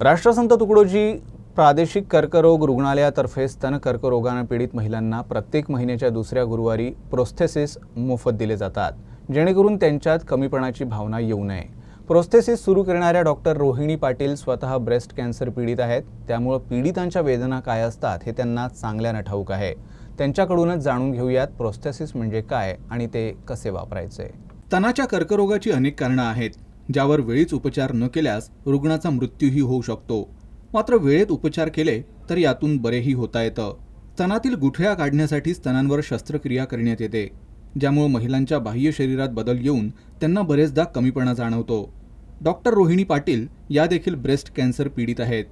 राष्ट्रसंत तुकडोजी प्रादेशिक कर्करोग रुग्णालयातर्फे स्तन कर्करोगाने पीडित महिलांना प्रत्येक महिन्याच्या दुसऱ्या गुरुवारी प्रोस्थेसिस मोफत दिले जातात, जेणेकरून त्यांच्यात कमीपणाची भावना येऊ नये। प्रोस्थेसिस सुरू करणाऱ्या डॉक्टर रोहिणी पाटील स्वतः ब्रेस्ट कॅन्सर पीडित आहेत, त्यामुळे पीडितांच्या वेदना काय असतात हे त्यांना चांगल्याने ठाऊक आहे। त्यांच्याकडूनच जाणून घेऊयात प्रोस्थेसिस म्हणजे काय आणि ते कसे वापरायचे। स्तनाच्या कर्करोगाची अनेक कारणे आहेत, ज्यावर वेळीच उपचार न केल्यास रुग्णाचा मृत्यूही होऊ शकतो। मात्र वेळेत उपचार केले तर यातून बरेही होता येतं। स्तनातील गुठळ्या काढण्यासाठी स्तनांवर शस्त्रक्रिया करण्यात येते, ज्यामुळे महिलांच्या बाह्य शरीरात बदल येऊन त्यांना बरेचदा कमीपणा जाणवतो। डॉक्टर रोहिणी पाटील या देखील ब्रेस्ट कॅन्सर पीडित आहेत।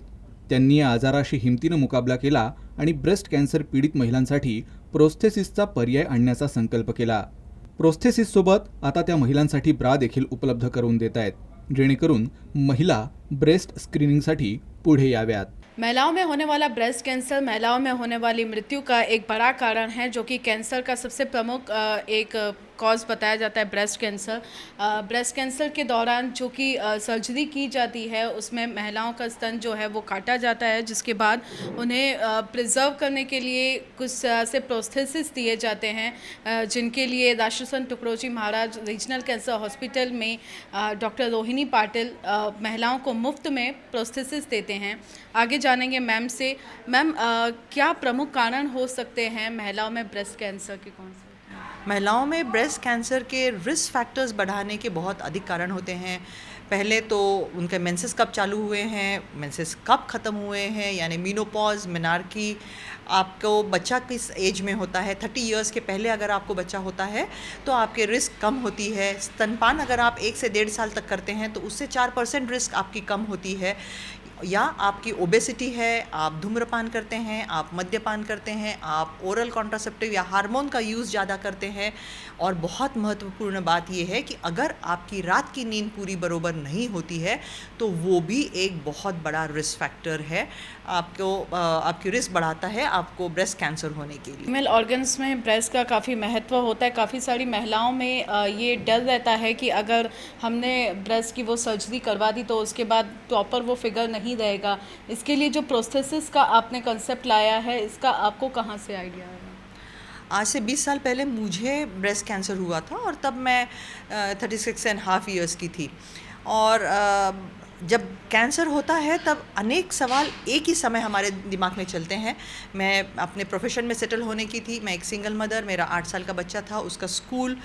त्यांनी या आजाराशी हिमतीने मुकाबला केला आणि ब्रेस्ट कॅन्सर पीडित महिलांसाठी प्रोस्थेसिसचा पर्याय आणण्याचा संकल्प केला। प्रोस्थेसिस सोबत आता त्या महिलांसाठी ब्रा देखील उपलब्ध करून देत आहेत, जेणेकरून महिला ब्रेस्ट स्क्रीनिंगसाठी पुढे याव्यात। महिलाओं में होने वाला ब्रेस्ट कैंसर महिलाओं में होने वाली मृत्यु का एक बड़ा कारण है, जो कि कैंसर का सबसे प्रमुख एक कॉज बताया जाता है ब्रेस्ट कैंसर। ब्रेस्ट कैंसर के दौरान जो कि सर्जरी की जाती है, उसमें महिलाओं का स्तन जो है वो काटा जाता है, जिसके बाद उन्हें प्रिजर्व करने के लिए कुछ से प्रोस्थेसिस दिए जाते हैं, जिनके लिए राष्ट्रसंत Tukdoji Maharaj regional cancer hospital में डॉक्टर रोहिणी पाटिल महिलाओं को मुफ्त में प्रोस्थेसिस देते हैं। आगे जानेंगे मैम से। मैम, क्या प्रमुख कारण हो सकते हैं महिलाओं में ब्रेस्ट कैंसर के? कौन से महिलाओं में ब्रेस्ट कैंसर के रिस्क फैक्टर्स बढ़ाने के बहुत अधिक कारण होते हैं। पहले तो उनके मेंसेस कब चालू हुए हैं, मेंसेस कब ख़त्म हुए हैं, यानी मीनोपॉज, मेनार्की। आपको बच्चा किस एज में होता है, 30 इयर्स के पहले अगर आपको बच्चा होता है तो आपके रिस्क कम होती है। स्तनपान अगर आप 1 से 1.5 साल तक करते हैं तो उससे 4% रिस्क आपकी कम होती है। या आपकी ओबेसिटी है, आप धूम्रपान करते हैं, आप मद्यपान करते हैं, आप ओरल कॉन्ट्रासेप्टिव या हार्मोन का यूज़ ज़्यादा करते हैं। और बहुत महत्वपूर्ण बात यह है कि अगर आपकी रात की नींद पूरी बरोबर नहीं होती है तो वो भी एक बहुत बड़ा रिस्क फैक्टर है, आपकी रिस्क बढ़ाता है आपको ब्रेस्ट कैंसर होने के लिए। फीमेल ऑर्गन्स में ब्रेस्ट का काफ़ी महत्व होता है। काफ़ी सारी महिलाओं में ये डर रहता है कि अगर हमने ब्रेस्ट की वो सर्जरी करवा दी तो उसके बाद प्रॉपर वो फिगर नहीं रहेगा। इसके लिए जो प्रोस्थेसिस का आपने कंसेप्ट लाया है, इसका आपको कहाँ से आइडिया आया? आज से 20 साल पहले मुझे ब्रेस्ट कैंसर हुआ था और तब मैं 36.5 ईयर्स की थी। और जब कैंसर होता है तब अनेक सवाल एक ही समय हमारे दिमाग में चलते हैं। मैं अपने प्रोफेशन में सेटल होने की थी, मैं एक सिंगल मदर, मेरा 8 साल का बच्चा था, उसका स्कूल,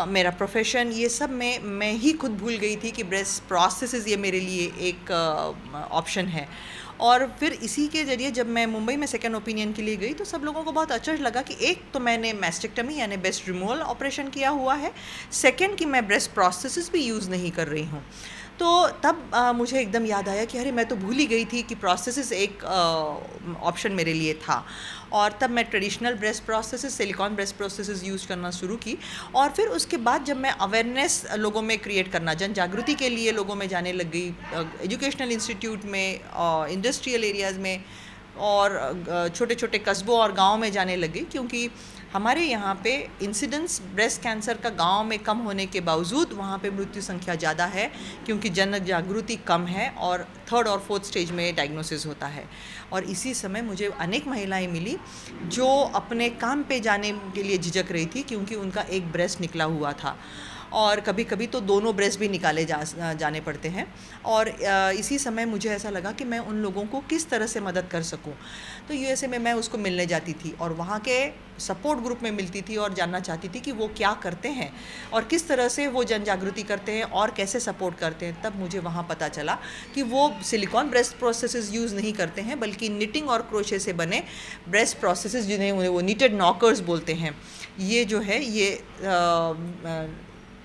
मेरा प्रोफेशन, ये सब में मैं ही खुद भूल गई थी कि ब्रेस्ट प्रोस्थेसिस ये मेरे लिए एक ऑप्शन है। और फिर इसी के ज़रिए जब मैं मुंबई में सेकंड ओपिनियन के लिए गई तो सब लोगों को बहुत अचरज लगा कि एक तो मैंने मैस्टेक्टमी यानी ब्रेस्ट रिमूवल ऑपरेशन किया हुआ है, सेकंड कि मैं ब्रेस्ट प्रोस्थेसिस भी यूज़ नहीं कर रही हूँ। तो तब मुझे एकदम याद आया कि अरे मैं तो भूल ही गई थी कि प्रोस्थेसिस एक ऑप्शन मेरे लिए था। और तब मैं traditional breast prosthesis, silicon breast prosthesis use करना शुरू की। और फिर उसके बाद जब मैं अवेयरनेस लोगों में क्रिएट करना, जन जागृति के लिए लोगों में जाने लग गई, एजुकेशनल इंस्टीट्यूट में, इंडस्ट्रियल एरियाज़ में और छोटे छोटे कस्बों और गाँव में जाने लग गई, क्योंकि हमारे यहाँ पे इंसिडेंस ब्रेस्ट कैंसर का गांव में कम होने के बावजूद वहाँ पे मृत्यु संख्या ज़्यादा है, क्योंकि जन जागृति कम है और 3rd और 4th स्टेज में डायग्नोसिस होता है। और इसी समय मुझे अनेक महिलाएं मिली जो अपने काम पे जाने के लिए झिझक रही थी, क्योंकि उनका एक ब्रेस्ट निकला हुआ था और कभी कभी तो दोनों ब्रेस्ट भी निकाले जाने पड़ते हैं। और इसी समय मुझे ऐसा लगा कि मैं उन लोगों को किस तरह से मदद कर सकूं। तो यूएसए में मैं उसको मिलने जाती थी और वहाँ के सपोर्ट ग्रुप में मिलती थी और जानना चाहती थी कि वो क्या करते हैं और किस तरह से वो जन जागृति करते हैं और कैसे सपोर्ट करते हैं। तब मुझे वहाँ पता चला कि वो सिलिकॉन ब्रेस्ट प्रोस्थेसिस यूज़ नहीं करते हैं, बल्कि निटिंग और क्रोशे से बने ब्रेस्ट प्रोस्थेसिस, जिन्हें वो निटेड नॉकर्स बोलते हैं, ये जो है ये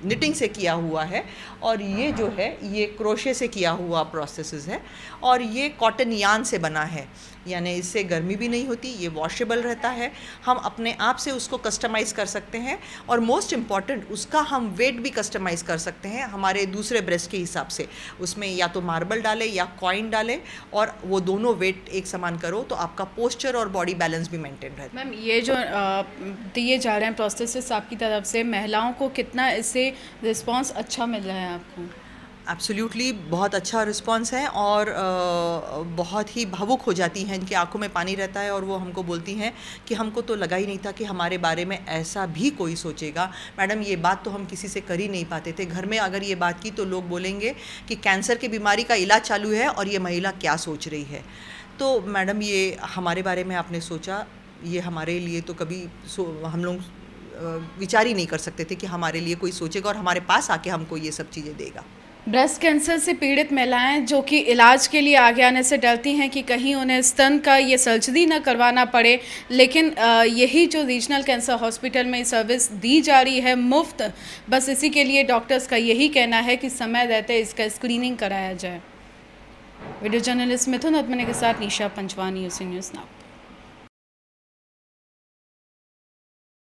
निटिंग से किया हुआ है। और ये जो है ये क्रोशे से किया हुआ प्रोस्थेसिस है और ये कॉटन यान से बना है, यानी इससे गर्मी भी नहीं होती, ये वॉशेबल रहता है। हम अपने आप से उसको कस्टमाइज़ कर सकते हैं और मोस्ट इम्पॉर्टेंट उसका हम वेट भी कस्टमाइज़ कर सकते हैं हमारे दूसरे ब्रेस्ट के हिसाब से। उसमें या तो मार्बल डालें या कॉइन डालें और वो दोनों वेट एक समान करो तो आपका पोस्चर और बॉडी बैलेंस भी मेंटेन रहता है। मैम, ये जो दिए जा रहे हैं प्रोस्थेसिस आपकी तरफ से, महिलाओं को कितना इससे रिस्पांस अच्छा मिल रहा है आपको? एब्सोल्युटली बहुत अच्छा रिस्पांस है और बहुत ही भावुक हो जाती हैं, इनकी आंखों में पानी रहता है और वो हमको बोलती हैं कि हमको तो लगा ही नहीं था कि हमारे बारे में ऐसा भी कोई सोचेगा। मैडम ये बात तो हम किसी से कर ही नहीं पाते थे, घर में अगर ये बात की तो लोग बोलेंगे कि कैंसर की बीमारी का इलाज चालू है और ये महिला क्या सोच रही है। तो मैडम ये हमारे बारे में आपने सोचा, ये हमारे लिए तो कभी हम लोग विचार ही नहीं कर सकते थे कि हमारे लिए कोई सोचेगा और हमारे पास आके हमको ये सब चीज़ें देगा। ब्रेस्ट कैंसर से पीड़ित महिलाएं जो कि इलाज के लिए आगे आने से डरती हैं कि कहीं उन्हें स्तन का ये सर्जरी ना करवाना पड़े, लेकिन यही जो रीजनल कैंसर हॉस्पिटल में सर्विस दी जा रही है मुफ्त, बस इसी के लिए डॉक्टर्स का यही कहना है कि समय रहते इसका स्क्रीनिंग कराया जाए। वीडियो जर्नलिस्ट मिथुन अदमने के साथ निशा पंचवानी, यूसी न्यूज़ नागपुर।